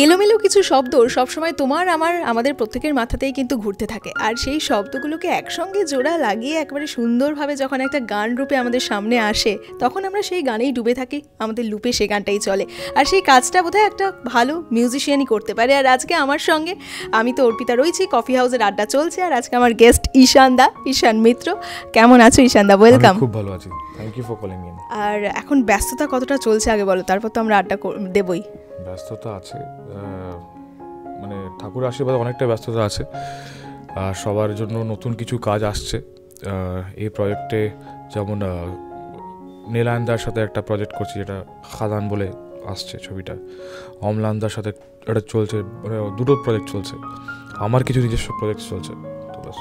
এলোমেলো কিছু শব্দ সবসময় তোমার আমাদের প্রত্যেকের মাথাতেই কিন্তু ঘুরতে থাকে, আর সেই শব্দগুলোকে একসঙ্গে জোড়া লাগিয়ে একবারে সুন্দরভাবে যখন একটা গান রূপে আমাদের সামনে আসে, তখন আমরা সেই গানেই ডুবে থাকি, আমাদের লুপে সেই গানটাই চলে। আর সেই কাজটা বোধহয় একটা ভালো মিউজিশিয়ানই করতে পারে। আর আজকে আমার সঙ্গে, আমি তো অর্পিতা রয়েছি, কফি হাউসের আড্ডা চলছে, আর আজকে আমার গেস্ট ঈশান মিত্র। কেমন আছো ঈশান দা? ওয়েলকাম। খুব ভালো আছি, thank you for calling me. আর এখন ব্যস্ততা কতটা চলছে আগে বলো, তারপর তো আমরা আড্ডা দেবই। ব্যস্ততা আছে, মানে ঠাকুরের আশীর্বাদে অনেকটা ব্যস্ততা আছে, আর সবার জন্য নতুন কিছু কাজ আসছে এই প্রজেক্টে। যেমন নীলায়নদার সাথে একটা প্রজেক্ট করছি, যেটা খাদান বলে আসছে ছবিটা। অমলানদার সাথে একটা চলছে, মানে দুটো প্রজেক্ট চলছে, আমার কিছু নিজস্ব প্রজেক্ট চলছে। তো বাস,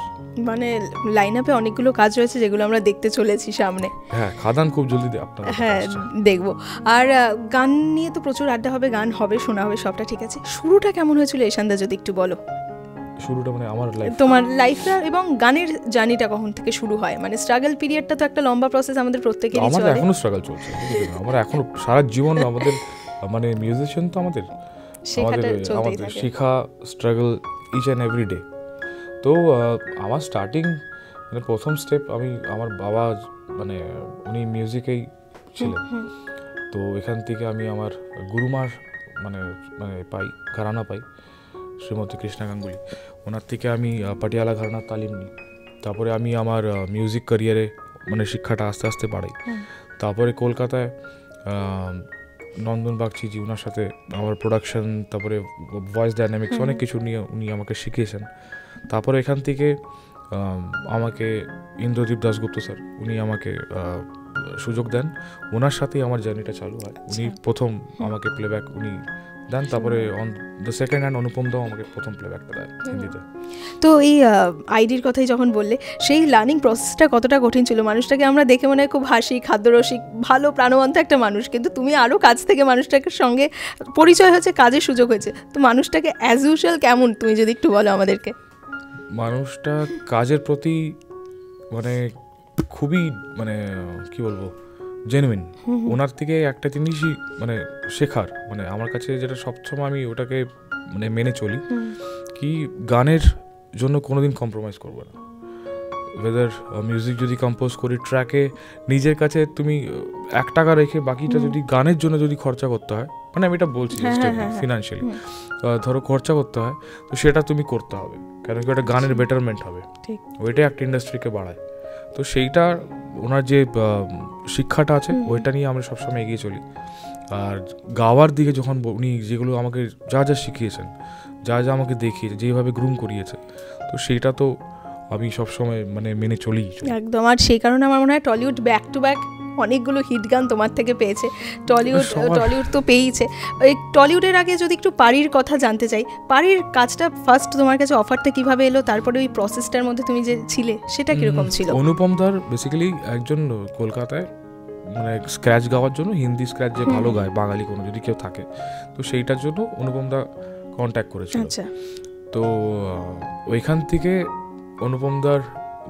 মানে লাইন আপে অনেকগুলো কাজ রয়েছে যেগুলো আমরা দেখতে চলেছি সামনে। হ্যাঁ, খাদান খুব জলদি আপনার, হ্যাঁ দেখবো। আর গান নিয়ে তো প্রচুর আড্ডা হবে, গান হবে, শোনা হবে, সবটা ঠিক আছে। শুরুটা কেমন হয়েছিল ঈশানদা, যদি একটু বলো। শুরুটা মানে আমার লাইফ, তোমার লাইফটা এবং গানের জার্নিটা কখন থেকে শুরু হয়? মানে স্ট্রাগল পিরিয়ডটা তো একটা লম্বা প্রসেস আমাদের প্রত্যেকেরই চলে। আমার এখনো স্ট্রাগল চলছে, আমার এখনো সারা জীবন আমাদের, মানে মিউজিশিয়ান তো আমাদের শেখা, struggle each and every day. তো আমার স্টার্টিং, মানে প্রথম স্টেপ, আমার বাবা, মানে উনি মিউজিকেই ছিলেন। তো এখান থেকে আমি আমার গুরুমার মানে মানে পাই, ঘরানা পাই, শ্রীমতী কৃষ্ণা গাঙ্গুলি। ওনার থেকে আমি পাটিয়ালা ঘরানার তালিম নিই। তারপরে আমি আমার মিউজিক ক্যারিয়ারে মানে শিক্ষাটা আস্তে আস্তে বাড়াই। তারপরে কলকাতায় নন্দন বাগচিজি, ওনার সাথে আমার প্রোডাকশন, তারপরে ভয়েস ডাইনামিক্স, অনেক কিছু নিয়ে উনি আমাকে শিখিয়েছেন। তারপরে এখান থেকে আমাকে ইন্দ্রদীপ দাশগুপ্ত স্যার, উনি আমাকে সুযোগ দেন, ওনার সাথেই আমার জার্নিটা চালু হয়। উনি প্রথম আমাকে প্লেব্যাক উনি দেন, তারপরে অন দ্য সেকেন্ড হ্যান্ড অনুপম দাও আমাকে প্রথম প্লেব্যাকটা দেয় হিন্দিতে। তো এই আইডির কথাই যখন বললে, সেই লার্নিং প্রসেসটা কতটা কঠিন ছিল? মানুষটাকে আমরা দেখে মনে হয় খুব হাসি, খাদ্যরসিক, ভালো প্রাণবন্ত একটা মানুষ, কিন্তু তুমি আরও কাছ থেকে মানুষটাকে সঙ্গে পরিচয় হয়েছে, কাজের সুযোগ হয়েছে। তো মানুষটাকে অ্যাজ ইউজুয়াল কেমন, তুমি যদি একটু বলো আমাদেরকে। মানুষটা কাজের প্রতি মানে খুবই, মানে কি বলবো, জেনুইন। ওনার থেকে একটা জিনিসই মানে শেখার, মানে আমার কাছে যেটা সবসময় আমি ওটাকে মানে মেনে চলি, কি গানের জন্য কোনোদিন কম্প্রোমাইজ করবো না। ওয়েদার মিউজিক যদি কম্পোজ করি, ট্র্যাকে নিজের কাছে তুমি 1 টাকা রেখে বাকিটা যদি গানের জন্য যদি খরচা করতে হয়, মানে আমি এটা বলছি ফিনান্সিয়ালি, ধরো খরচা করতে হয়, তো সেটা তুমি করতে হবে, কারণ কি ওটা গানের বেটারমেন্ট হবে, ওইটাই একটা ইন্ডাস্ট্রিকে বাড়ায়। তো সেইটা ওনার যে শিক্ষাটা আছে, ওইটা নিয়ে আমরা সবসময় এগিয়ে চলি। আর গাওয়ার দিকে যখন উনি যেগুলো আমাকে যা যা শিখিয়েছেন, যা যা আমাকে দেখিয়েছে, যেভাবে গ্রুম করিয়েছে, তো সেইটা তো আমি সবসময় মানে মেনে চলি একদম। আর সেই কারণে আমার মনে হয় টলিউড ব্যাক টু ব্যাক অনেকগুলো হিট গান তোমার থেকে পেয়েছে। টলিউড তো পেয়েইছে। এই টলিউডের আগে যদি একটু পারির কথা জানতে চাই, পারির কাজটা ফার্স্ট তোমার কাছে অফারটা কিভাবে এলো, তারপরে ওই প্রসেসটার মধ্যে তুমি যে ছিলে সেটা কিরকম ছিল? অনুপম দার বেসিক্যালি একজন কলকাতায় মানে স্ক্র্যাচ গাওয়ার জন্য, হিন্দি স্ক্র্যাচ যে ভালো গায়, বাঙালি কোনো যদি কেউ থাকে, তো সেইটার জন্য অনুপম দা কন্ট্যাক্ট করেছিল। আচ্ছা। তো ওইখান থেকে অনুপম দার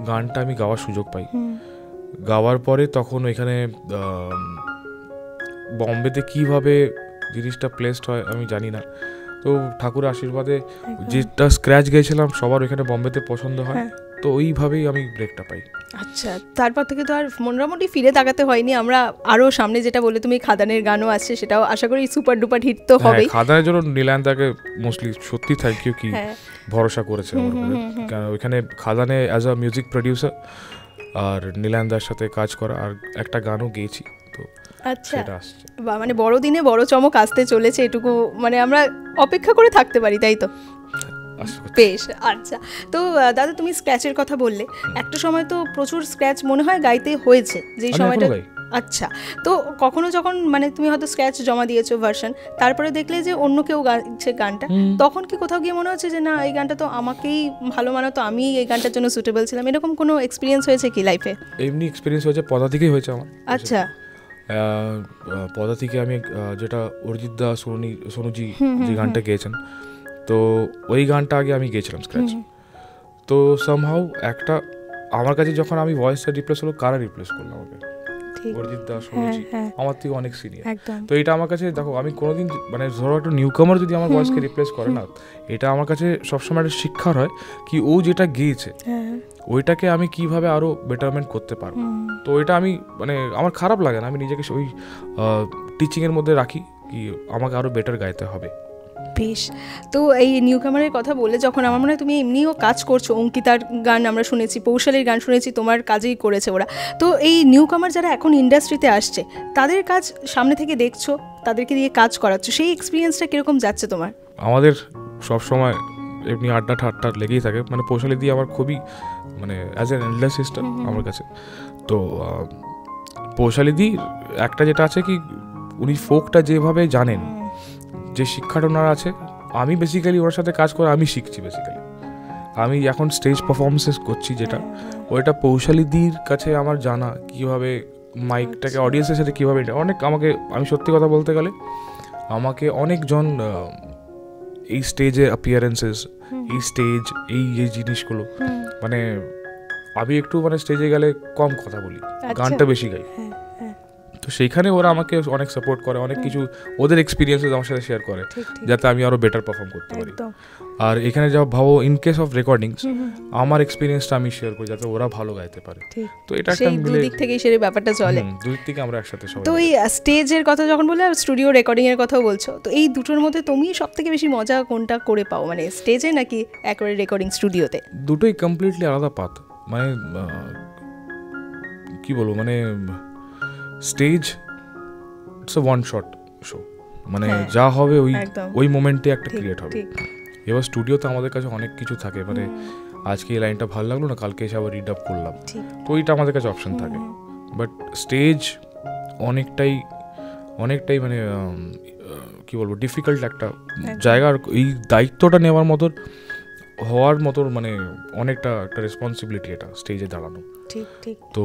গানটা আমি গাওয়ার সুযোগ পাই। গাওয়ার পরে তখন ওইখানে বম্বেতে কিভাবে জিনিসটা প্লেসড হয় আমি জানি না, তো ঠাকুরের আশীর্বাদে যেটা স্ক্র্যাচ গেছিলাম সবার ওইখানে বম্বেতে পছন্দ হয়, তো ওইভাবেই আমি ব্রেকটা পাই। আচ্ছা, তারপর থেকে তো আর মোটামুটি ফিরে তাকাতে হয়নি। আমরা আরও সামনে যেটা বলে তুমি খাদানের গানও আসছে, সেটাও আশা করি সুপার ডুপার হিট তো হবেই। খাদানের জন্য নীলায়নদাকে মোস্টলি সত্যি থ্যাংক ইউ, কি ভরসা করেছে আমার উপরে, কারণ ওইখানে খাদানে অ্যাজ আ মিউজিক প্রডিউসার আর নীলায়নদার সাথে কাজ করা, আর একটা গানও গেয়েছি। তো আচ্ছা, মানে বড়দিনে বড় চমক আসতে চলেছে, এটুকু মানে আমরা অপেক্ষা করে থাকতে পারি, তাই তো? বেশ। আচ্ছা, তো দাদা তুমি স্ক্র্যাচের কথা বললে, একটা সময় তো প্রচুর স্ক্র্যাচ মনে হয় গাইতে হয়েছে যেই সময়টা। আচ্ছা, তো কখনো যখন মানে তুমি হয়তো স্ক্র্যাচ জমা দিয়েছো ভার্সন, তারপরে দেখলে যে অন্য কেউ গাইছে গানটা, তখন কি কোথাও গিয়ে মনে হচ্ছে যে না, এই গানটা তো আমাকেই ভালো মানাতো, আমি এই গানটার জন্য সুটেবল ছিলাম, এরকম কোনো এক্সপিরিয়েন্স হয়েছে কি লাইফে? এমনি এক্সপিরিয়েন্স হয়েছে, পদা থেকেই হয়েছে আমার। আচ্ছা, পদা থেকে আমি যেটা অরিজিৎ দা সোনুজি যে গানটা গেয়েছেন, তো ওই গানটা আগে আমি গেয়েছিলাম স্ক্র্যাচ। তো সামহাউ একটা আমার কাছে যখন আমি ভয়েসটা রিপ্লেস হলো, কারা রিপ্লেস করলো আমাকে, অরিজিৎ দা শুনেছি, আমার থেকে অনেক সিনিয়র। তো এটা আমার কাছে দেখো, আমি কোনোদিন মানে ধরো একটা নিউ কামার যদি আমার ভয়েসকে রিপ্লেস করে না, এটা আমার কাছে সবসময় একটা শিক্ষার হয় কি ও যেটা গেয়েছে ওইটাকে আমি কিভাবে আরো বেটারমেন্ট করতে পারবো। তো এটা আমি মানে আমার খারাপ লাগে না, আমি নিজেকে ওই টিচিংয়ের মধ্যে রাখি কি আমাকে আরো বেটার গাইতে হবে। বেশ। তো এই নিউ কামারের কথা বলে যখন আমার মনে হয় তুমি এমনিও কাজ করছো, অঙ্কিতার গান আমরা শুনেছি, পৌশালীর গান শুনেছি, তোমার কাজেই করেছে ওরা। তো এই নিউ কামার যারা এখন ইন্ডাস্ট্রিতে আসছে তাদের কাজ সামনে থেকে দেখছো, তাদেরকে দিয়ে কাজ করাচ্ছো, সেই এক্সপিরিয়েন্সটা কীরকম যাচ্ছে তোমার? আমাদের সবসময় এমনি আড্ডা ঠাট্টা লেগেই থাকে, মানে পৌশালী দিয়ে আমার খুবই মানে অ্যাজ এন এল্ডার সিস্টার আমার কাছে। তো পৌশালী দি একটা যেটা আছে কি উনি ফোকটা যেভাবে জানেন, যে শিক্ষাটা ওনার আছে, আমি বেসিক্যালি ওর সাথে কাজ করে আমি শিখছি। বেসিক্যালি আমি এখন স্টেজ পারফরমেন্সেস করছি যেটা, ওইটা পৌশালীদির কাছে আমার জানা কীভাবে মাইকটাকে অডিয়েন্সের সাথে কীভাবে, অনেক আমাকে, আমি সত্যি কথা বলতে গেলে আমাকে অনেকজন এই স্টেজে অ্যাপিয়ারেন্সেস, এই স্টেজ, এই যে জিনিসগুলো, মানে আমি একটু মানে স্টেজে গেলে কম কথা বলি, গানটা বেশি গাই, তো সেইখানে ওরা আমাকে অনেক সাপোর্ট করে, অনেক কিছু ওদের এক্সপিরিয়েন্সেস আমার সাথে শেয়ার করে যাতে আমি আরও বেটার পারফর্ম করতে পারি। আর এখানে যা ভাবো ইন কেস অফ রেকর্ডিংস আমার এক্সপিরিয়েন্সটা আমি শেয়ার করি যাতে ওরা ভালো গাইতে পারে। তো এটা একটা দুই দিক থেকেই সেই ব্যাপারটা চলে, দুই দিক থেকে আমরা একসাথে সবাই। তো এই স্টেজের কথা যখন বলে আর স্টুডিও রেকর্ডিং এর কথাও বলছো, তো এই দুটোর মধ্যে তুমি সবথেকে বেশি মজা কোনটা করে পাও, মানে স্টেজে নাকি একেবারে রেকর্ডিং স্টুডিওতে? দুটোই কমপ্লিটলি আলাদা পাথ, মানে কি বলবো, মানে stage it's a one shot show, মানে যা হবে ওই মোমেন্টে একটা ক্রিয়েট হবে। এবার স্টুডিওতে আমাদের কাছে অনেক কিছু থাকে, মানে আজকে এই লাইনটা ভালো লাগলো না, কালকে এসে আবার রিড আপ করলাম, তো ওইটা আমাদের কাছে অপশন থাকে। বাট স্টেজ অনেকটাই মানে কি বলবো ডিফিকাল্ট একটা জায়গা, আর এই দায়িত্বটা নেওয়ার মতো হওয়ার মতো মানে অনেকটা একটা রেসপন্সিবিলিটি এটা স্টেজে দাঁড়ানো। তো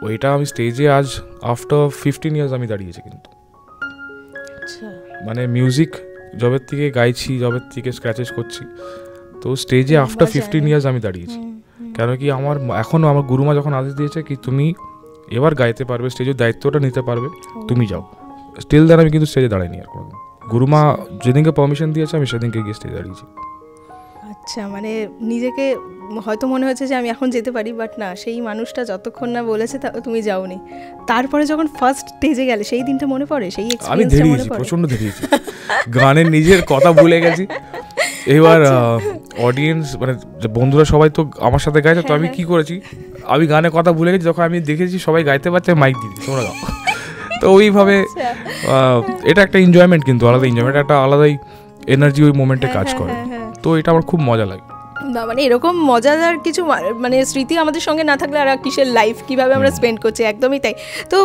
ওইটা আমি স্টেজে আজ আফটার 15 ইয়ার্স আমি দাঁড়িয়েছি, কিন্তু মানে মিউজিক যবের থেকে গাইছি, যবের থেকে স্ক্র্যাচেস করছি, তো স্টেজে আফটার 15 ইয়ার্স আমি দাঁড়িয়েছি। কেন কি আমার এখনও আমার গুরুমা যখন আদেশ দিয়েছে কি তুমি এবার গাইতে পারবে, স্টেজের দায়িত্বটা নিতে পারবে, তুমি যাও, স্টিল দেন আমি কিন্তু স্টেজে দাঁড়াইনি আর কোনোদিন। গুরুমা যেদিনকে পারমিশন দিয়েছে আমি সেদিনকে গিয়ে স্টেজে দাঁড়িয়েছি। আচ্ছা, মানে নিজেকে হয়তো মনে হয়েছে যে আমি এখন যেতে পারি, বাট না, সেই মানুষটা যতক্ষণ না বলেছে তুমি যাওনি, তারপরে যখন ফার্স্ট স্টেজে গেলে সেই দিনটা মনে পড়ে, সেই এক্সপেরিয়েন্সটা মনে পড়ে? প্রচন্ড ধীরেছি, গানের নিজের কথা ভুলে গেছি। এবার অডিয়েন্স মানে বন্ধুরা সবাই তো আমার সাথে গাইছে, তো আমি কি করেছি, আমি গানের কথা ভুলে গেছি, যখন আমি দেখেছি সবাই গাইতে পারছে মাইক দিয়ে তোমরা গাও, তো ওইভাবে এটা একটা এনজয়মেন্ট, কিন্তু আলাদা এনজয়মেন্ট, একটা আলাদাই এনার্জি ওই মোমেন্টে কাজ করে, তো এটা আমার খুব মজা লাগে। না মানে এরকম মজাদার কিছু মানে স্মৃতি আমাদের সঙ্গে না থাকলে আর কিসের লাইফ, কীভাবে আমরা স্পেন্ড করছি, একদমই তাই। তো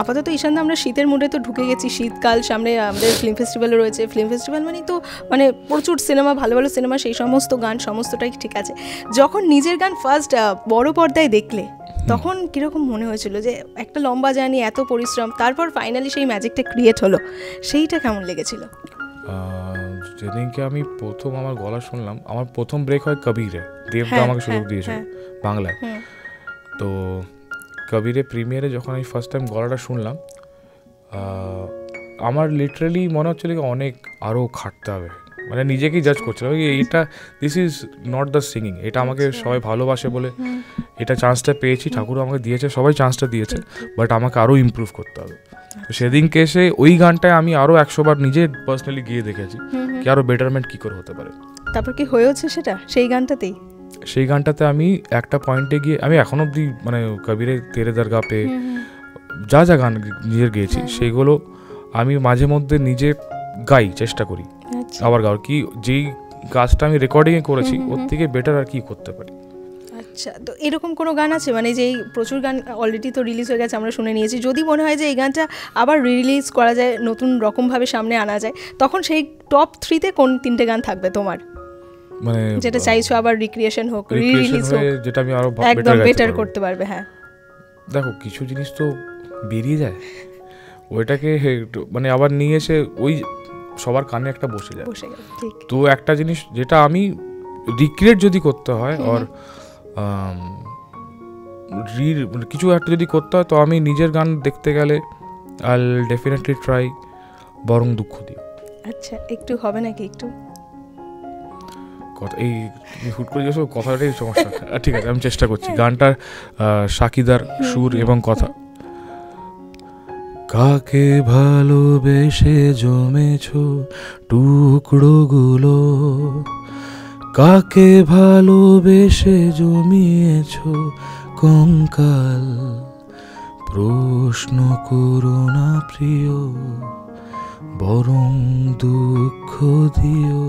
আপাতত ঈশানদা আমরা শীতের মুডে তো ঢুকে গেছি, শীতকাল সামনে, আমাদের ফিল্ম ফেস্টিভ্যালও রয়েছে। ফিল্ম ফেস্টিভ্যাল মানে তো মানে প্রচুর সিনেমা, ভালো ভালো সিনেমা, সেই সমস্ত গান সমস্তটাই ঠিক আছে। যখন নিজের গান ফার্স্ট বড় পর্দায় দেখলে তখন কীরকম মনে হয়েছিল যে একটা লম্বা জার্নি, এত পরিশ্রম, তারপর ফাইনালি সেই ম্যাজিকটা ক্রিয়েট হলো, সেইটা কেমন লেগেছিল? যেদিনকে আমি প্রথম আমার গলা শুনলাম, আমার প্রথম ব্রেক হয় কবিরে, দেবদা আমাকে সুযোগ দিয়েছিল বাংলায়, তো কবিরে প্রিমিয়ারে যখন আমি ফার্স্ট টাইম গলাটা শুনলাম, আমার লিটারালি মনে হচ্ছিল কি অনেক আরও খাটতে হবে, মানে নিজেকেই জাজ করছিলাম এইটা this is not the singing, এটা আমাকে সবাই ভালোবাসে বলে এটা চান্সটা পেয়েছি, ঠাকুর আমাকে দিয়েছে, সবাই চান্সটা দিয়েছে, বাট আমাকে আরও ইমপ্রুভ করতে হবে। তো সেদিনকে এসে ওই গানটায় আমি আরও 100 বার নিজে পার্সোনালি গিয়ে দেখেছি কি আরও বেটারমেন্ট কী করে হতে পারে। তারপর কি হয়েছে সেটা সেই গানটাতেই? সেই গানটাতে আমি একটা পয়েন্টে গিয়ে, আমি এখন অবধি মানে কবিরে তেরে দরগা পে যা যা গান নিজের গেয়েছি সেইগুলো আমি মাঝে মধ্যে নিজে গাই, চেষ্টা করি আবার গাও, কি যেই কাজটা আমি রেকর্ডিংয়ে করেছি ওর থেকে বেটার আর কি করতে পারি। আচ্ছা, তো এরকম কোনো গান আছে মানে যেই প্রচুর গান অলরেডি তো রিলিজ হয়ে গেছে, আমরা শুনে নিয়েছি, যদি মনে হয় যে এই গানটা আবার রিলিজ করা যায়, নতুন রকমভাবে সামনে আনা যায়, তখন সেই টপ 3-তে কোন 3টে গান থাকবে তোমার, মানে যেটা চাইছো আবার রিক্রিয়েশন হোক, রিলিজ হোক, যেটা আমি আরো একদম বেটার করতে পারবে? হ্যাঁ দেখো কিছু জিনিস তো বেরিয়ে যায়, ওইটাকে মানে আবার নিয়ে এসে ওই সবার কানে একটা বসে যায়, তো একটা জিনিস যেটা আমি রিক্রিয়েট যদি করতে হয় আর কিছু একটা যদি করতে হয় তো আমি নিজের গান দেখতে গেলে আইল ডেফিনেটলি ট্রাই বরং দুঃখ দিও। আচ্ছা, একটু হবে নাকি একটু কথা এই হুট করে গেছো, কথাটাই সমস্যা। ঠিক আছে, আমি চেষ্টা করছি। গানটার শাকিদার সুর এবং কথা। কাকে ভালোবেসে জমেছো টুকরোগুলো, কাকে ভালোবেসে জমিয়েছো কঙ্কাল, প্রশ্ন করো না প্রিয় বরং দুঃখ দিও,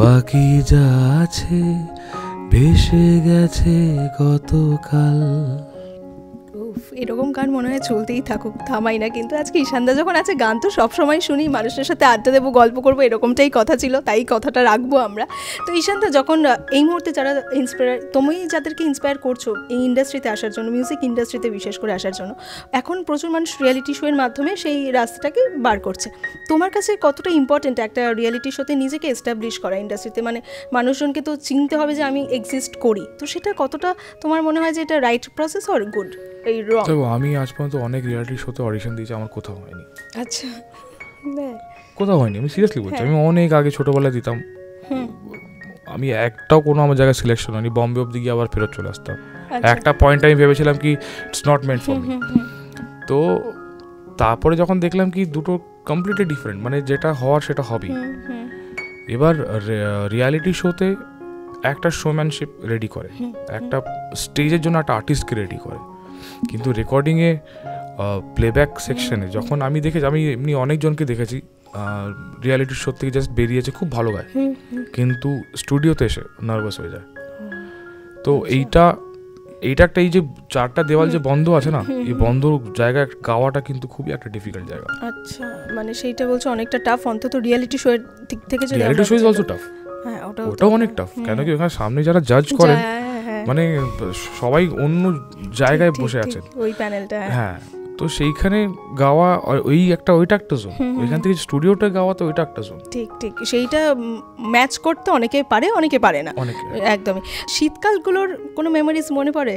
বাকি যা আছে ভেসে গেছে গতকাল। এরকম গান মনে হয় চলতেই থাকুক, থামাই না। কিন্তু আজকে ঈশানদা যখন আছে, গান তো সবসময় শুনি, মানুষের সাথে আড্ডা দেবো, গল্প করবো, এরকমটাই কথা ছিল, তাই কথাটা রাখবো আমরা। তো ঈশানদা, যখন এই মুহূর্তে যারা ইন্সপায়ার, তুমি যাদেরকে ইন্সপায়ার করছো এই ইন্ডাস্ট্রিতে আসার জন্য, মিউজিক ইন্ডাস্ট্রিতে বিশেষ করে আসার জন্য, এখন প্রচুর মানুষ রিয়েলিটি শোয়ের মাধ্যমে সেই রাস্তাটাকে বার করছে। তোমার কাছে কতটা ইম্পর্টেন্ট একটা রিয়েলিটি শোতে নিজেকে এস্টাবলিশ করা ইন্ডাস্ট্রিতে? মানে মানুষজনকে তো চিনতে হবে যে আমি এক্সিস্ট করি, তো সেটা কতটা তোমার মনে হয় যে এটা রাইট প্রসেস অর গুড? দেখো, আমি আজ পর্যন্ত অনেক রিয়েলিটি শোতে অডিশন দিয়েছি, আমার কোথাও হয়নি। আচ্ছা, কোথাও হয়নি, আমি সিরিয়াসলি বলছি। আমি অনেক আগে ছোটবেলায় দিতাম, আমি একটাও কোনো আমার জায়গায় সিলেকশন হয়নি। বম্বে অব্দি গিয়ে আবার ফেরত চলে আসতাম। একটা পয়েন্ট আমি ভেবেছিলাম কি it's not meant for me. তো তারপরে যখন দেখলাম কি দুটো কমপ্লিটলি ডিফারেন্ট, মানে যেটা হওয়ার সেটা হবেই। এবার রিয়ালিটি শোতে একটা শোম্যানশিপ রেডি করে, একটা স্টেজের জন্য একটা আর্টিস্টকে রেডি করে, কিন্তু রেকর্ডিংয়ে প্লেব্যাক সেকশনে যখন আমি দেখেছি, আমি এমনি অনেকজনকে দেখেছি রিয়ালিটি শো থেকে জাস্ট বেরিয়েছে, খুব ভালো গায়, কিন্তু স্টুডিওতে এসে নার্ভাস হয়ে যায়। তো এইটা একটা, এই যে চারটা দেওয়াল যে বন্ধ আছে না, এই বন্ধ জায়গায় গাওয়াটা কিন্তু খুবই একটা ডিফিকাল্ট জায়গা। আচ্ছা, মানে সেইটা বলছো অনেকটা টাফ, অন্তত রিয়ালিটি শো এর দিক থেকে। Reality show is also tough, হ্যাঁ ওটাও অনেক টাফ। কেন কি ওখানে সামনে যারা জাজ করেন, মানে সবাই অন্য জায়গায় বসে আছেন ওই প্যানেলটা, হ্যাঁ। তো সেইখানে গাওয়া ওইটা একটা জোন, ওইখান থেকে স্টুডিওটা গাওয়া তো ওইটা একটা জোন। ঠিক ঠিক, সেইটা ম্যাচ করতে অনেকে পারে, অনেকে পারে না। একদমই। শীতকালগুলোর কোনো মেমোরিজ মনে পড়ে?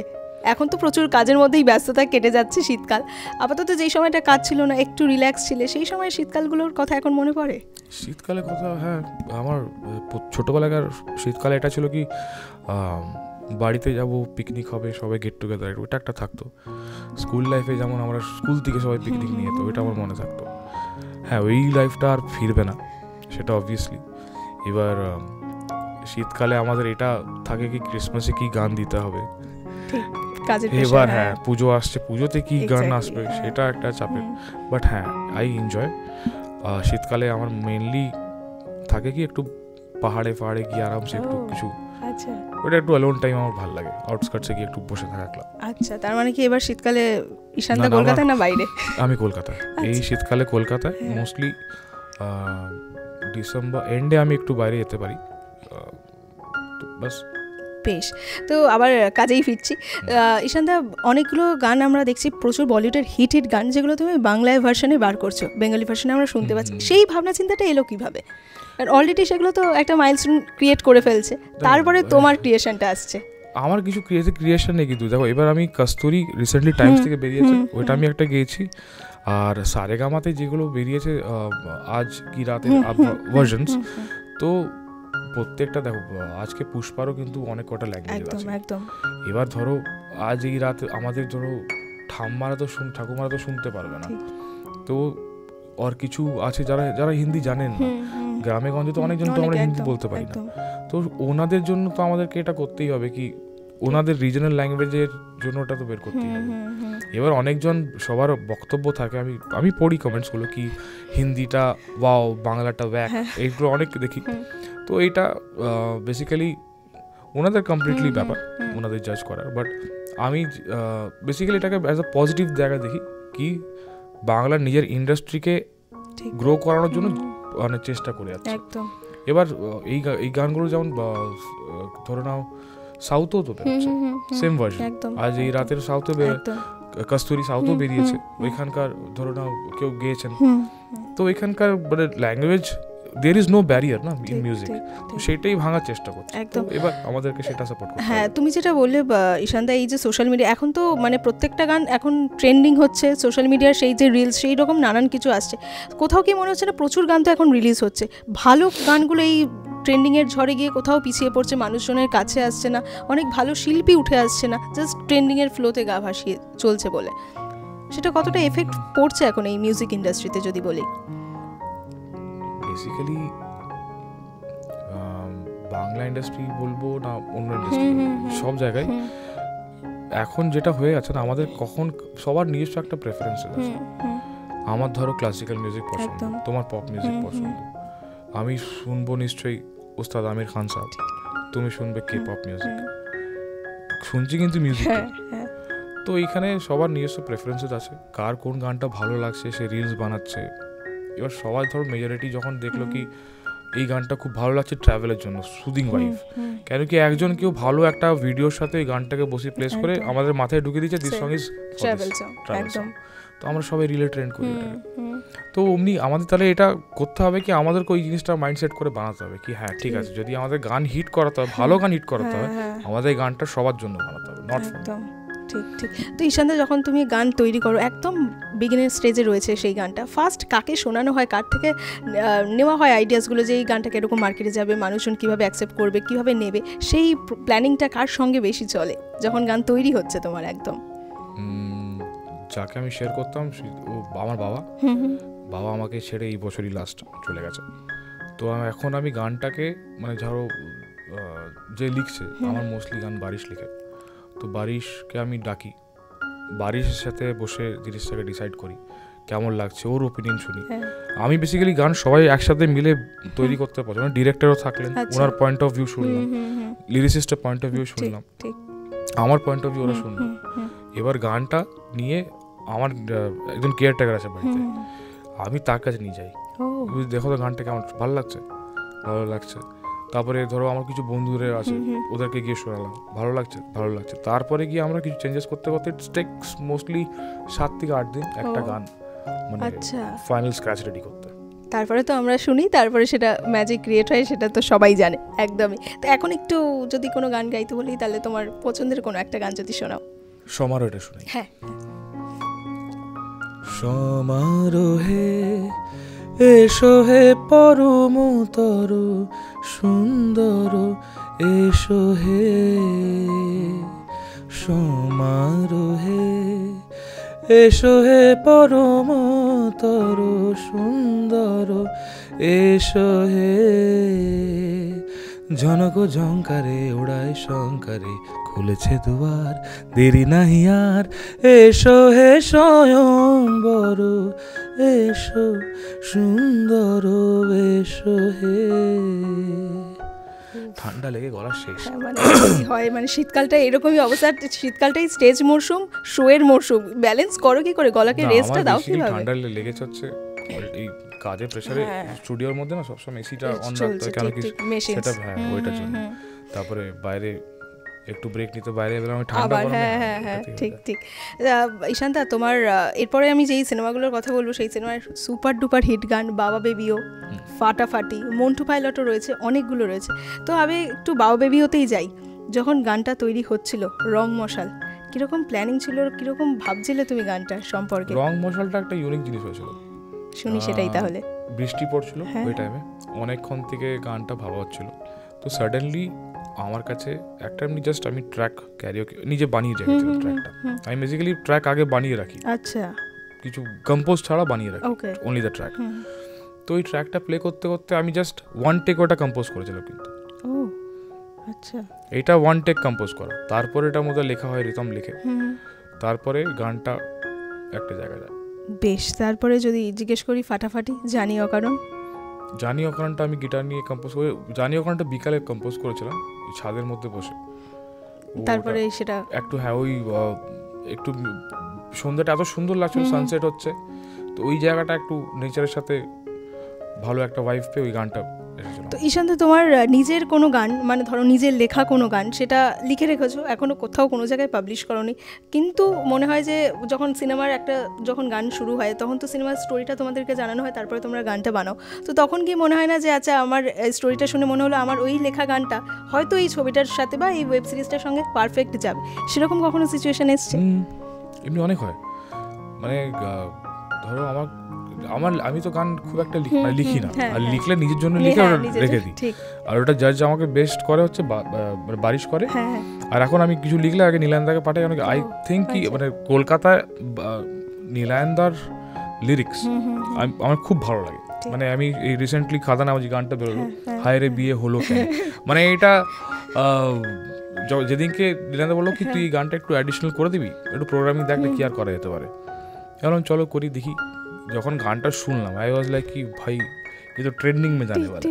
এখন তো প্রচুর কাজের মধ্যেই ব্যস্ততা কেটে যাচ্ছে শীতকাল, আপাতত যেই সময়টা কাজ ছিল না, একটু রিল্যাক্স ছিলে, সেই সময় শীতকালগুলোর কথা এখন মনে পড়ে? শীতকালের কথা, হ্যাঁ, আমার ছোটোবেলাকার শীতকালে এটা ছিল কি বাড়িতে যাব, পিকনিক হবে, সবাই গেট টুগেদার, ওটা একটা থাকতো। স্কুল লাইফে যেমন আমরা স্কুল থেকে সবাই পিকনিক নিয়ে যেত, ওইটা আমার মনে থাকতো। হ্যাঁ, ওই লাইফটা আর ফিরবে না, সেটা অবভিয়াসলি। এবার শীতকালে আমাদের এটা থাকে কি ক্রিসমাসে কি গান দিতে হবে, এবার হ্যাঁ পুজো আসছে, পুজোতে কি গান আসবে, সেটা একটা চাপের। বাট হ্যাঁ, আই এনজয় শীতকালে। আমার মেনলি থাকে কি একটু পাহাড়ে গিয়ে আরামসে একটু কিছু, ওটা একটু অ্যালোন টাইম আমার ভালো লাগে, আউটস্কার্টসে গিয়ে একটু বসে থাকলাম। আচ্ছা, তার মানে কি এবার শীতকালে ঈশানদা কলকাতায় না বাইরে? আমি কলকাতায়, এই শীতকালে কলকাতায় মোস্টলি। ডিসেম্বর এন্ডে আমি একটু বাইরে যেতে পারি, বাস। বেশ, তো আবার কাজেই ফিরছি। ঈশানদা, অনেকগুলো গান আমরা দেখছি, প্রচুর বলিউডের হিট গান, যেগুলো তুমি বাংলায় ভার্সনে বার করছো, বেঙ্গলি ভার্সনে আমরা শুনতে পাচ্ছি। সেই ভাবনা চিন্তাটা এলো কিভাবে? আর অলরেডি সেগুলো তো একটা মাইলস্টোন ক্রিয়েট করে ফেলছে, তারপরে তোমার ক্রিয়েশনটা আসছে। আমার কিছু ক্রিয়েশন নেই, কিন্তু দেখো এবার আমি কস্তুরি রিসেন্টলি টাইমস থেকে বেরিয়েছে, ওইটা আমি একটা গেয়েছি। আর সারেগামাতে যেগুলো বেরিয়েছে আজ কি রাতের ভার্সনস, তো প্রত্যেকটা দেখো, আজকে পুষ্পারও কিন্তু অনেক কটা ল্যাঙ্গুয়েজ আছে। এবার ধরো আজ এই রাত আমাদের ধরো ঠাকুমারা তো শুনতে পারবে না, তো আর কিছু আছে যারা হিন্দি জানেন না, গ্রামে গঞ্জে তো অনেকজন তো আমরা হিন্দি বলতে পারি না, তো ওনাদের জন্য তো আমাদেরকে এটা করতেই হবে কি ওনাদের রিজনাল ল্যাঙ্গুয়েজের জন্য ওটা তো বের করতেই হবে। এবার অনেকজন সবার বক্তব্য থাকে, আমি পড়ি কমেন্টসগুলো কি হিন্দিটা ওয়াও, বাংলাটা ওয়াক, এইগুলো অনেক দেখি। তো এইটা বেসিক্যালি ওনাদের কমপ্লিটলি ব্যাপার, ওনাদের জাজ করার। বাট আমি বেসিক্যালি এটাকে অ্যাজ আ পজিটিভ জায়গা দেখি কি বাংলার নিজের ইন্ডাস্ট্রিকে গ্রো করানোর জন্য অনেক চেষ্টা করে যাচ্ছে। এবার এই গানগুলো যেমন ধরে নাও সাউথও তো বেরোচ্ছে সেম ভার্সন, আজ এই রাতের সাউথে কস্তুরি সাউথও বেরিয়েছে, ওইখানকার ধরে নাও কেউ গেয়েছেন, তো ওইখানকার মানে language there is no barrier না ইন মিউজিক, সেটাই ভাঙার চেষ্টা করছি। একদম। এবার আমাদেরকে সেটা সাপোর্ট করতে হবে। হ্যাঁ, তুমি যেটা বললে ঈশানদা, এই যে সোশ্যাল মিডিয়া এখন তো মানে প্রত্যেকটা গান এখন ট্রেন্ডিং হচ্ছে, সোশ্যাল মিডিয়ার সেই যে রিলস সেই রকম নানান কিছু আসছে। কোথাও কি মনে হচ্ছে না প্রচুর গান তো এখন রিলিজ হচ্ছে, ভালো গানগুলো এই ট্রেন্ডিংয়ের ঝড়ে গিয়ে কোথাও পিছিয়ে পড়ছে, মানুষজনের কাছে আসছে না, অনেক ভালো শিল্পী উঠে আসছে না, জাস্ট ট্রেন্ডিংয়ের ফ্লোতে গা ভাসিয়ে চলছে বলে? সেটা কতটা এফেক্ট পড়ছে এখন এই মিউজিক ইন্ডাস্ট্রিতে যদি বলি? বেসিক্যালি বাংলা ইন্ডাস্ট্রি বলবো না অন্য ইন্ডাস্ট্রি, সব জায়গায় এখন যেটা হয়ে আছে না, আমাদের কখন সবার নিজস্ব একটা প্রেফারেন্স আছে। আমার ধরো ক্লাসিক্যাল মিউজিক পছন্দ, তোমার পপ মিউজিক পছন্দ, আমি শুনবো নিশ্চয়ই উস্তাদ আমির খান সাহেব, তুমি শুনবে কে পপ মিউজিক, শুনছি কিন্তু মিউজিক। তো এইখানে সবার নিজস্ব প্রেফারেন্সেস আছে, কার কোন গানটা ভালো লাগছে সে রিলস বানাচ্ছে। এবার সবাই ধরো মেজরিটি যখন দেখলো কি এই গানটা খুব ভালো লাগছে ট্রাভেলের জন্য, সুদিং ভাইব, কেন কি একজন কেউ ভালো একটা ভিডিওর সাথে এই গানটাকে বসে প্লেস করে আমাদের মাথায় ঢুকে দিচ্ছে this song is travel song, তো আমরা সবাই রিলে ট্রেন্ড করি এটাকে। তো অমনি আমাদের তাহলে এটা করতে হবে কি আমাদেরকে ওই জিনিসটা মাইন্ডসেট করে বানাতে হবে কি হ্যাঁ ঠিক আছে, যদি আমাদের গান হিট করাতে হয়, ভালো গান হিট করাতে হয়, আমাদের এই গানটা সবার জন্য বানাতে হবে, নট ফর। ঠিক ঠিক। তো ঈশানদা, যখন তুমি গান তৈরি করো, একদম বিগিনার স্টেজে রয়েছে সেই গানটা, ফার্স্ট কাকে শোনানো হয়, কার থেকে নেওয়া হয় আইডিয়াসগুলো যে এই গানটাকে এরকম মার্কেটে যাবে, মানুষজন কীভাবে অ্যাকসেপ্ট করবে, কীভাবে নেবে, সেই প্ল্যানিংটা কার সঙ্গে বেশি চলে যখন গান তৈরি হচ্ছে তোমার? একদম যাকে আমি শেয়ার করতাম ও আমার বাবা। বাবা আমাকে ছেড়ে এই বছরই লাস্ট চলে গেছে। তো এখন আমি গানটাকে মানে ধরো যে লিখছে, আমার মোস্টলি গান বারিশ লিখে, তো বারিশকে আমি ডাকি, বারিশের সাথে বসে জিনিসটাকে ডিসাইড করি কেমন লাগছে, ওর ওপিনিয়ন শুনি। আমি বেসিক্যালি গান সবাই একসাথে মিলে তৈরি করতে পছন্দ, ডিরেক্টরও থাকলেন, ওনার পয়েন্ট অফ ভিউ শুনলাম, লিরিসিস্টের পয়েন্ট অফ ভিউ শুনলাম, আমার পয়েন্ট অফ ভিউ ওরা শুনলাম। এবার গানটা নিয়ে আমার একজন কেয়ারটেকার আছে বাড়িতে, আমি তার কাছে নিয়ে যাই, দেখো তো গানটা কেমন ভালো লাগছে, ভালো লাগছে। তারপরে ধরো আমার কিছু বন্ধুরা আছে, ওদেরকে গিয়ে শোনালাম, ভালো লাগছে, ভালো লাগছে। তারপরে গিয়ে আমরা কিছু চেঞ্জেস করতে করতে ইটস টেকস মোস্টলি 7 থেকে 8 দিন একটা গান মানে ফাইনাল স্ক্র্যাচ রেডি করতে। তারপরে তো আমরা শুনি, তারপরে সেটা ম্যাজিক ক্রিয়েট হয়, সেটা তো সবাই জানে। একদমই। তো এখন একটু যদি কোনো গান গাইতে বলি, তাহলে তোমার পছন্দের কোনো একটা গান যদি শোনাও। সমারোহটা শুনাই। হ্যাঁ। সমারোহে এসো হে পরমতর সুন্দর, এসো হে সমারোহে, এসো হে পরমতর সুন্দর, এসো হে জনক ঝঙ্কারে ওড়ায় শঙ্কারে, খুলেছে দুয়ার দেরি নাহি আর, এসো হে স্বয়ংবর, এসো সুন্দর, এসো হে। ঠান্ডা লেগে গলা শেষ। মানে হয় মানে শীতকালটা এরকমই অবস্থা, শীতকালটাই স্টেজ মরশুম, শোয়ের মরশুম, ব্যালেন্স করো কি করে, গলাকে রেস্টটা দাও কিভাবে? ঠান্ডা লেগেছে হচ্ছে এই কাজের প্রেসারে, স্টুডিওর মধ্যে না সবসময় এসিটা অন রাখতে হয়, কেন কি সেটা হ্যাঁ ওইটার জন্য। তারপরে বাইরে একটু ব্রেক নিতে বাইরে এবার আমি ঠান্ডা গরমে। হ্যাঁ ঠিক ঠিক। ঈশানদা, তোমার এরপরে আমি যেই সিনেমাগুলোর কথা বলবো সেই সিনেমার সুপার ডুপার হিট গান বাবা বেবিও, ফাটাফাটি, মন্টু পাইলটও রয়েছে, অনেকগুলো রয়েছে। তো আমি একটু বাবা বেবিওতেই যাই। যখন গানটা তৈরি হচ্ছিল, রং মশাল, কিরকম প্ল্যানিং ছিল, কিরকম ভাবছিলে তুমি গানটা সম্পর্কে? রং মশালটা একটা ইউনিক জিনিস হয়েছিল, শুনি সেটাই তাহলে। বৃষ্টি পড়ছিল ওই টাইমে, অনেকক্ষণ থেকে গানটা ভাবা হচ্ছিল, তো সাডেনলি আমার কাছে একটা এমনি জাস্ট আমি ট্র্যাক ক্যারিওকে নিজে বানিয়ে রেখেছিলাম। ট্র্যাকটা আমি বেসিক্যালি ট্র্যাক আগে বানিয়ে রাখি, আচ্ছা, কিছু কম্পোজ ছাড়া বানিয়ে রাখি, অনলি দ্য ট্র্যাক। তো ওই ট্র্যাকটা প্লে করতে করতে আমি জাস্ট ওয়ান টেক ওটা কম্পোজ করেছিলাম, কিন্তু আচ্ছা এইটা ওয়ান টেক কম্পোজ করা, তারপরে এটার মধ্যে লেখা হয় রিদম লিখে, তারপরে গানটা একটা জায়গায় যায়। বেশ, তারপরে যদি জিজ্ঞেস করি ফাটাফাটি, জানি অকারণ। জানি অকারণটা আমি গিটার নিয়ে কম্পোজ করে, জানি অকারণটা বিকালে কম্পোজ করেছিলাম ছাদের মধ্যে বসে। তারপরে সেটা একটু হ্যাঁ ওই একটু সন্ধ্যাটা এত সুন্দর লাগছিল, সানসেট হচ্ছে, তো ওই জায়গাটা একটু নেচারের সাথে ভালো একটা ভাইব পেয়ে ওই গানটা এসেছিল। তো ঈশান্ত, তোমার নিজের কোনো গান, মানে ধরো নিজের লেখা কোনো গান, সেটা লিখে রেখেছো, এখনও কোথাও কোনো জায়গায় পাবলিশ করোনি, কিন্তু মনে হয় যে যখন সিনেমার যখন গান শুরু হয় তখন তো সিনেমার স্টোরিটা তোমাদেরকে জানানো হয়, তারপরে তোমরা গানটা বানাও। তো তখন কি মনে হয় না যে আচ্ছা আমার স্টোরিটা শুনে মনে হলো আমার ওই লেখা গানটা হয়তো এই ছবিটার সাথে বা এই ওয়েব সিরিজটার সঙ্গে পারফেক্ট যাবে, সেরকম কখনো সিচুয়েশন এসছে? এমনি অনেক হয়, মানে ধরো আমি তো গান খুব একটা লিখি না, আর লিখলে নিজের জন্য লিখে রেখে দিই, আর ওটা জাজ আমাকে বেস্ট করে হচ্ছে বারিশ করে। আর এখন আমি কিছু লিখলে আগে নীলায়নদাকে পাঠাই, অনেক আই থিঙ্ক কি মানে কলকাতায় নীলায়নদার লিরিক্স আমার খুব ভালো লাগে। মানে আমি এই রিসেন্টলি খাদান আমার যে গানটা বেরোলো, হায় রে বিয়ে হলো কেন, মানে এটা যেদিনকে নীলায়নদা বললো কি তুই এই গানটা একটু অ্যাডিশনাল করে দিবি, একটু প্রোগ্রামিং দেখলে কি আর করা যেতে পারে, এখন চলো করি দেখি। যখন গানটা শুনলাম আই ওয়াজ লাইক কি ভাই এ তো ট্রেন্ডিং মে জানে বলে,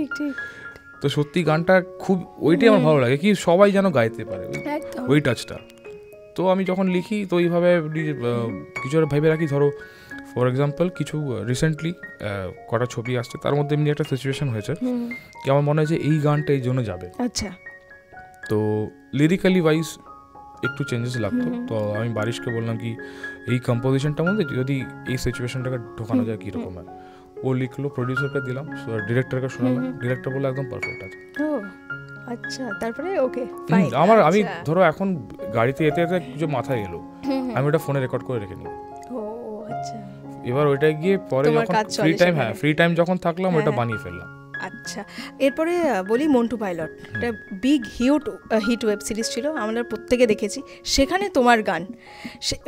তো সত্যি গানটা খুব ওইটাই আমার ভালো লাগে কি সবাই যেন গাইতে পারে ওই টাচটা। তো আমি যখন লিখি তো এইভাবে কিছু ভেবে রাখি, ধরো ফর এক্সাম্পল কিছু রিসেন্টলি কটা ছবি আসছে, তার মধ্যে এমনি একটা সিচুয়েশন হয়েছে কি আমার মনে হয় যে এই গানটা এই জন্য যাবে। আচ্ছা, তো লিরিক্যালি ওয়াইজ একটু চেঞ্জেস লাগতো, তো আমি বারিশকে বললাম কি এই কম্পোজিশনটার মধ্যে যদি এই সিচুয়েশনটাকে ঢোকানো যায় কীরকম হয়। ও লিখলো, প্রডিউসারকে দিলাম, ডিরেক্টরকে শোনালাম, ডিরেক্টর বললো একদম পারফেক্ট আছে। আচ্ছা, তারপরে ওকে ফাইন। আমি ধরো এখন গাড়িতে যেতে যেতে কিছু মাথায় এলো, আমি ওটা ফোনে রেকর্ড করে রেখে নিই। আচ্ছা, এবার ওইটা গিয়ে পরে যখন ফ্রি টাইম যখন থাকলাম ওটা বানিয়ে ফেললাম। আচ্ছা, এরপরে বলি মন্টু পাইলট, একটা বিগ হিট ওয়েব সিরিজ ছিল, আমরা প্রত্যেকে দেখেছি, সেখানে তোমার গান,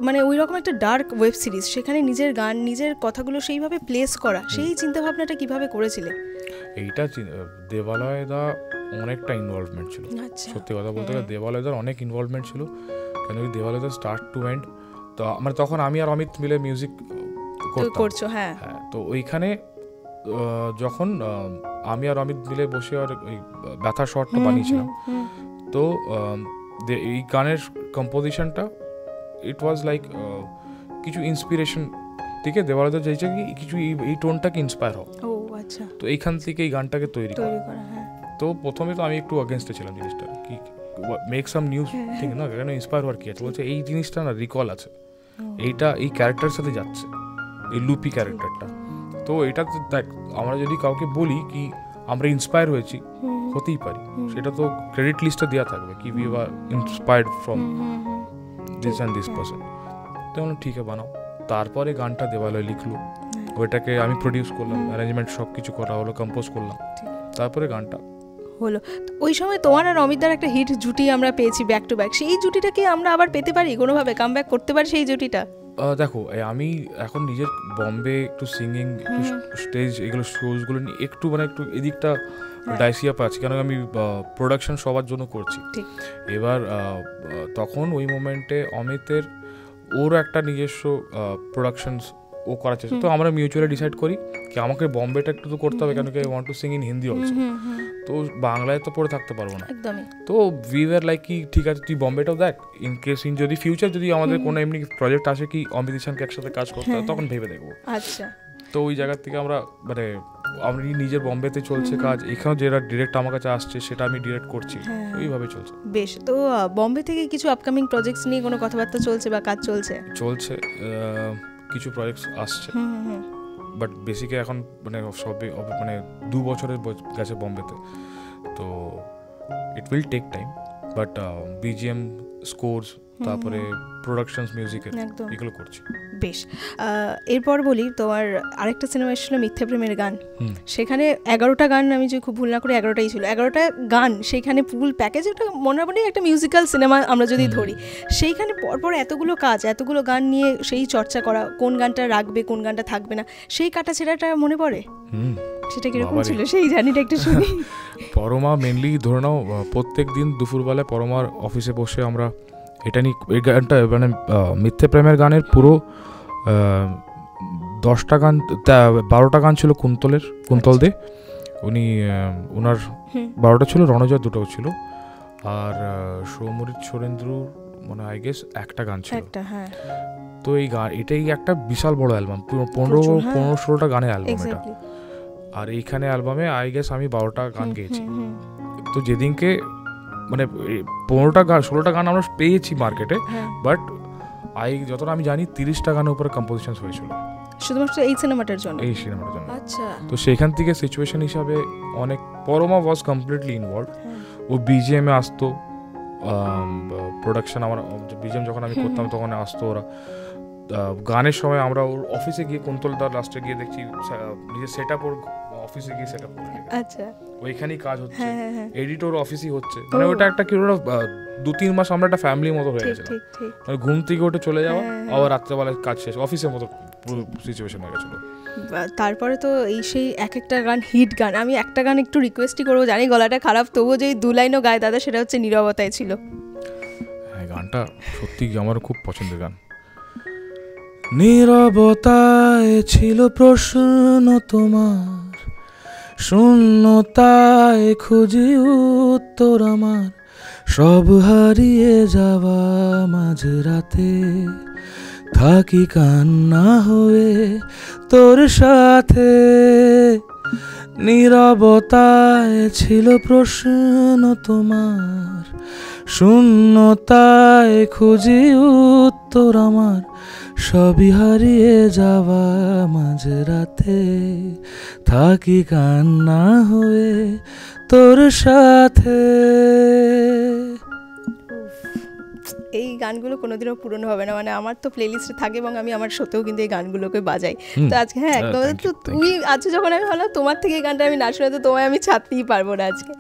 মানে ওই রকম একটা ডার্ক ওয়েব সিরিজ, সেখানে নিজের গান নিজের কথাগুলো সেইভাবে প্লেস করা, সেই চিন্তাভাবনাটা কিভাবে করেছিলে? এইটা দেবালয়দা অনেকটা ইনভলভমেন্ট ছিল, সত্যি কথা বলতে গেলে দেবালয়দার অনেক ইনভলভমেন্ট ছিল, কেন কি দেবালয়দা স্টার্ট টু এন্ড, তো মানে তখন আমি আর অমিত মিলে মিউজিক করছো। হ্যাঁ, তো ওইখানে যখন আমি আর অমিত মিলে বসে আর ওই ব্যথা শটটা বানিয়েছিলাম, তো এই গানের কম্পোজিশনটা ইট ওয়াজ লাইক কিছু ইন্সপিরেশন থেকে দেওয়ালদা চাইছে কি কিছু এই টোনটাকে ইন্সপায়ার হোক, তো এইখান থেকে এই গানটাকে তৈরি করা। তো প্রথমে তো আমি একটু অ্যাগেনস্টে ছিলাম জিনিসটা, কি মেক সাম নিউ থিং না, কেন ইন্সপায়ার হওয়ার কি আছে, বলছে এই জিনিসটা না রিকল আছে, এইটা এই ক্যারেক্টারের সাথে যাচ্ছে, এই লুপি ক্যারেক্টারটা, তো এটা দেখ আমরা যদি কাউকে বলি কি আমরা ইন্সপায়ার হয়েছি, হতেই পারি, সেটা তো ক্রেডিট লিস্টে দেওয়া থাকবে কি we are inspired from this and this person, তো বললাম ঠিক আছে বানাও। তারপরে গানটা দেবালয় লিখলো, ওইটাকে আমি প্রডিউস করলাম, অ্যারেঞ্জমেন্ট সব কিছু করা হলো, কম্পোজ করলাম, তারপরে গানটা হলো। ওই সময় তোমার আর অমিতদার একটা হিট জুটি আমরা পেয়েছি ব্যাক টু ব্যাক, সেই জুটিটাকে আমরা আবার পেতে পারি কোনোভাবে, কাম ব্যাক করতে পারি সেই জুটিটা? দেখো আমি এখন নিজের বম্বে একটু সিঙ্গিং, একটু স্টেজ এগুলো শোজগুলো নিয়ে একটু মানে একটু এদিকটা ডাইসিয়া পাচ্ছি, কেন আমি প্রোডাকশন সবার জন্য করছি। এবার তখন ওই মোমেন্টে অমিতের ওর একটা নিজস্ব প্রোডাকশনস ও করার চেষ্টা, তো আমরা মিউচুয়ালি ডিসাইড করি কি আমাকে বম্বেটা একটু তো করতে হবে, কেন কি I want to Singh in Hindi also, তো বাংলায় তো পড়ে থাকতে পারবো না, তো উই ওয়ার লাইক কি ঠিক আছে তুই বম্বেটাও দেখ, ইন কেস যদি ফিউচার যদি আমাদের কোনো এমনি প্রজেক্ট আসে কি অমিত ঈশানকে একসাথে কাজ করতে হয় তখন ভেবে দেখবো। আচ্ছা, তো ওই জায়গার থেকে আমরা মানে আমি নিজের বম্বেতে চলছে কাজ, এখানেও যেটা ডিরেক্ট আমার কাছে আসছে সেটা আমি ডিরেক্ট করছি, ওইভাবে চলছে। বেশ, তো বম্বে থেকে কিছু আপকামিং প্রজেক্টস নিয়ে কোনো কথাবার্তা চলছে বা কাজ চলছে? কিছু প্রজেক্টস আসছে, বাট বেসিকে এখন মানে সবে মানে 2 বছরের গেছে বম্বেতে, তো it will take time, but BGM scores তারপরে প্রোডাকশনস মিউজিকের এগুলো করছি। বেশ, এরপর বলি তোমার আরেকটা সিনেমা এসেছিল মিথ্যে প্রেমের গান, সেখানে 11টা গান, আমি যে খুব ভুল না করে 11টাই ছিল, 11টা গান সেইখানে ফুল প্যাকেজ, একটা মোটামুটি একটা মিউজিক্যাল সিনেমা আমরা যদি ধরি, সেইখানে পরপর এতগুলো কাজ, এতগুলো গান নিয়ে সেই চর্চা করা, কোন গানটা রাখবে কোন গানটা থাকবে না, সেই কাটাছেড়াটা মনে পড়ে? সেটা কিরকম ছিল সেই জার্নিটা একটু শুনি। পরমা মেনলি ধরে নাও প্রত্যেক দিন দুপুরবেলায় পরমার অফিসে বসে আমরা এটা নিয়ে এই গানটা মানে মিথ্যে প্রেমের গানের পুরো 10টা গান 12টা গান ছিল কুন্তল দে, উনি ওনার 12টা ছিল, রণজয় 2টাও ছিল, আর সৌমরিত সুরেন্দ্রুর মানে আই গেস একটা গান ছিল। তো এই গান এটাই একটা বিশাল বড় অ্যালবাম, 15-16টা গানের অ্যালবাম এটা। আর এইখানে অ্যালবামে আই গেস আমি 12টা গান গেয়েছি। তো যেদিনকে মানে 15টা গান 16টা গান আমরা পেয়েছি মার্কেটে, বাট যতটা আমি জানি 30টা গানের উপরে কম্পোজিশন হয়েছিল শুধুমাত্র এই সিনেমাটার জন্য। আচ্ছা। তো সেখান থেকে সিচুয়েশন হিসাবে অনেক পরমা ওয়াজ কমপ্লিটলি ইনভলভ। ও বিজিএম এ আসতো, প্রোডাকশন আমার বিজিএম যখন আমি করতাম তখন আসতো ওরা। গানের সময় আমরা ওর অফিসে গিয়ে কুন্তলদার লাস্টে গিয়ে দেখছি নিজের সেট আপ ওর অফিসে গিয়ে সেট আপ করে। আচ্ছা, ওইখানেই কাজ হচ্ছে, এডিটর অফিসই হচ্ছে, মানে ওটা একটা কি 2-3 মাস আমরা একটা ফ্যামিলির মতো হয়ে গেছে। মানে ঘুম থেকে উঠে চলে যাওয়া, আবার রাত্রেবেলায় কাজ শেষ, অফিসের মতো সিচুয়েশন হয়ে গেছিল। তারপরে তো এই সেই এক একটা গান হিট গান। আমি একটা গান একটু রিকোয়েস্টই করবো, জানি গলাটা খারাপ, তবুও যে 2 লাইনও গায় দাদা, সেটা হচ্ছে নীরবতায় ছিল। হ্যাঁ, গানটা সত্যি আমার খুব পছন্দের গান। নীরবতায় ছিল প্রশ্ন তোমার, শূন্যতায় খুঁজি উত্তর আমার, সব হারিয়ে যাওয়া মাঝরাতে থাকি কান্না হয়ে তোর সাথে। নীরবতায় ছিল প্রশ্ন তোমার, শূন্যতায় খুঁজি উত্তর আমার, সবই হারিয়ে যাওয়া মাঝরাতে থাকি কান্না হয়ে তোর সাথে। এই গানগুলো কোনোদিনও পুরনো হবে না, মানে আমার তো প্লেলিস্টে থাকে এবং আমি আমার সাথেও কিন্তু এই গানগুলোকে বাজাই। তো আজকে হ্যাঁ একদম, তো তুমি আজকে যখন আমি ভাবলাম তোমার থেকে এই গানটা আমি না শুনে তো তোমায় আমি ছাড়তেই পারবো না আজকে।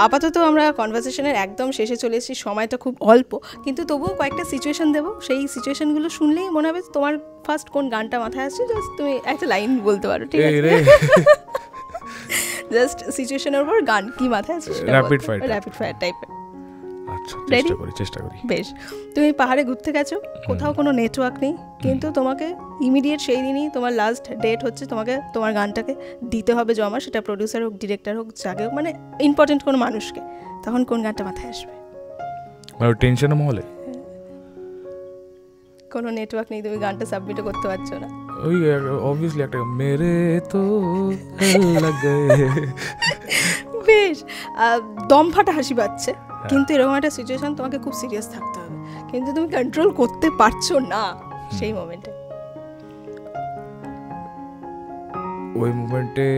আপাতত আমরা কনভারসেশনের একদম শেষে চলে এসেছি, সময়টা খুব অল্প, কিন্তু তবুও কয়েকটা সিচুয়েশন দেবো। সেই সিচুয়েশনগুলো শুনলেই মনে হবে তোমার ফার্স্ট কোন গানটা মাথায় আসছে, জাস্ট তুমি একটা লাইন বলতে পারো, ঠিক আছে? জাস্ট সিচুয়েশনের উপর গান কি মাথায় আসছে, র্যাপিড ফায়ার টাইপের। চেষ্টা করি। বেশ, তুমি পাহাড়ে ঘুরতে গেছো, কোথাও কোনো নেটওয়ার্ক নেই, কিন্তু তোমাকে ইমিডিয়েট সেই দিনই তোমার লাস্ট ডেট হচ্ছে, তোমাকে তোমার গানটাকে দিতে হবে জমা, সেটা প্রডিউসার হোক, ডিরেক্টর হোক, যাকে হোক, মানে ইম্পর্টেন্ট কোনো মানুষকে, তখন কোন গানটা মাথায় আসবে? টেনশনের মহলে কোনো নেটওয়ার্ক নেই, তুমি গানটা সাবমিটও করতে পারছো না, ওই অবভিয়াসলি একটা মেরে তো লাগ গয়ে। বেশ, দম ফাটা হাসি পাচ্ছে, কিন্তু এরকম একটা সিচুয়েশন তোমাকে খুব সিরিয়াস থাকতে হবে, কিন্তু তুমি কন্ট্রোল করতে পারছো না সেই মোমেন্টে। ওই মোমেন্টে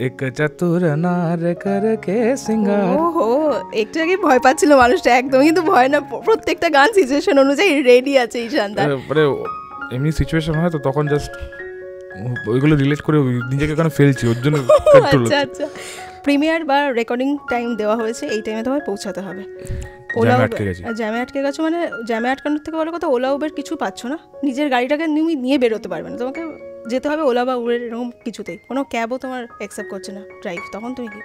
এক চতুর নার করকে সিঙ্গার। ওহো, একটু আগে ভয় পাচ্ছিল মানুষটা, একদম কিন্তু ভয় না, প্রত্যেকটা গান সিচুয়েশন অনুযায়ী রেডি আছে ঈশানদা। মানে এমনি সিচুয়েশন হয় তো তখন জাস্ট ওইগুলো রিলেট করে নিজেকে কেন ফেলছি, ওর জন্য কন্ট্রোল। আচ্ছা আচ্ছা, প্রিমিয়ার বা রেকর্ডিং টাইম দেওয়া হয়েছে, এই টাইমে তোমায় পৌঁছাতে হবে। জ্যামে আটকে গেছো, মানে জ্যামে আটকানোর থেকে বড় কথা ওলা উবের কিছু পাচ্ছ না, নিজের গাড়িটাকে তুমি নিয়ে বেরোতে পারবে না, তোমাকে যেতে হবে ওলা বা উবের, এরকম কিছুতেই কোনো ক্যাবও তোমার অ্যাকসেপ্ট করছে না ড্রাইভ, তখন তুমি কি?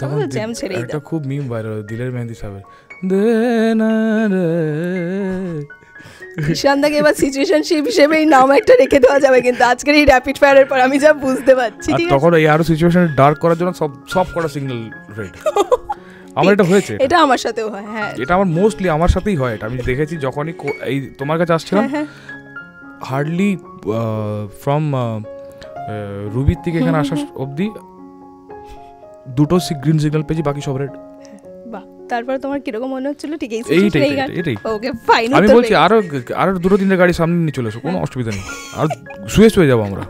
তখন জ্যাম ছেড়েই দাও। একটা খুব মিম ভাইরাল, দিলের মেহেন্দি সাহেবের দে না রে। ঈশানদাকে এবার সিচুয়েশনশিপ হিসেবে এই নাম একটা রেখে দেওয়া যাবে, কিন্তু আজকের এই র্যাপিড ফায়ারের পর আমি যা বুঝতে পারছি, ঠিক আছে? তখন এই আরো সিচুয়েশন ডার্ক করার জন্য সব করা সিগন্যাল রেড। আমার এটা হয়েছে, এটা আমার সাথেও হয়। হ্যাঁ, এটা আমার মোস্টলি আমার সাথেই হয়, এটা আমি দেখেছি। যখনই এই তোমার কাছে আসছিলাম, হার্ডলি ফ্রম রুবির থেকে এখানে আসা অবধি 2টো গ্রিন সিগন্যাল পেয়েছি, বাকি সব রেড। বাহ, তারপর তোমার কিরকম মনে হচ্ছিল? ঠিক এইটাই ওকে ফাইন, আমি বলছি আরো 2-3 গাড়ি সামনে নিয়ে চলে এসো, কোনো অসুবিধা নেই, আর শুয়ে যাবো আমরা।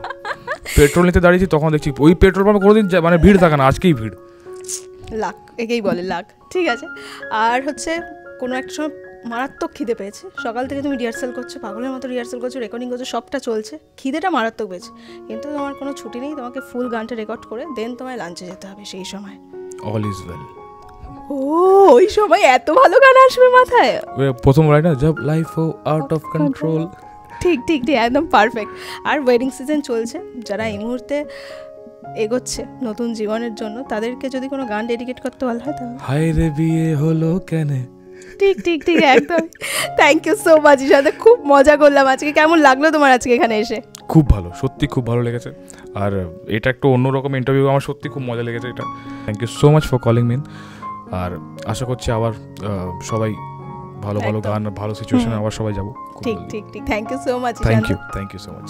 পেট্রোল নিতে দাঁড়িয়েছি, তখন দেখছি ওই পেট্রোল পাম্পে কোনোদিন মানে ভিড় থাকে না, আজকেই ভিড়। লাক, একেই বলে লাক, ঠিক আছে। আর হচ্ছে কোনো একটা সময় মারাত্মক খিদে পেয়েছে, সকাল থেকে তুমি রিহার্সাল করছো, পাগলের মতো রিহার্সাল করছো, রেকর্ডিং করছো, সবটা চলছে, খিদেটা মারাত্মক পেয়েছে, কিন্তু তোমার কোনো ছুটি নেই, তোমাকে ফুল গানটা রেকর্ড করে দেন তোমায় লাঞ্চে যেতে হবে। সেই সময় অল ইজ ওয়েল। ও, ওই সময় এত ভালো গান আসবে মাথায়, প্রথম লাইন না, জব লাইফ ও আউট অফ কন্ট্রোল। ঠিক ঠিক ঠিক, একদম পারফেক্ট। আর ওয়েডিং সিজন চলছে, যারা এই মুহূর্তে এগোচ্ছে নতুন জীবনের জন্য, তাদেরকে যদি কোনো গান ডেডিকেট করতে বলা হয় তাহলে হায় রে বিয়ে হলো কেন। ঠিক ঠিক ঠিক, একদম। থ্যাংক ইউ সো মাচ ঈশান, খুব মজা করলাম আজকে। কেমন লাগলো তোমার আজকে এখানে এসে? খুব ভালো, সত্যি খুব ভালো লেগেছে, আর এটা একটা অন্যরকম ইন্টারভিউ, আমার সত্যি খুব মজা লেগেছে এটা। Thank you so much for calling me, আর আশা করছি আবার সবাই ভালো ভালো গান, ভালো সিচুয়েশনে আবার সবাই যাবো। ঠিক ঠিক ঠিক, thank you so much. Thank you so much.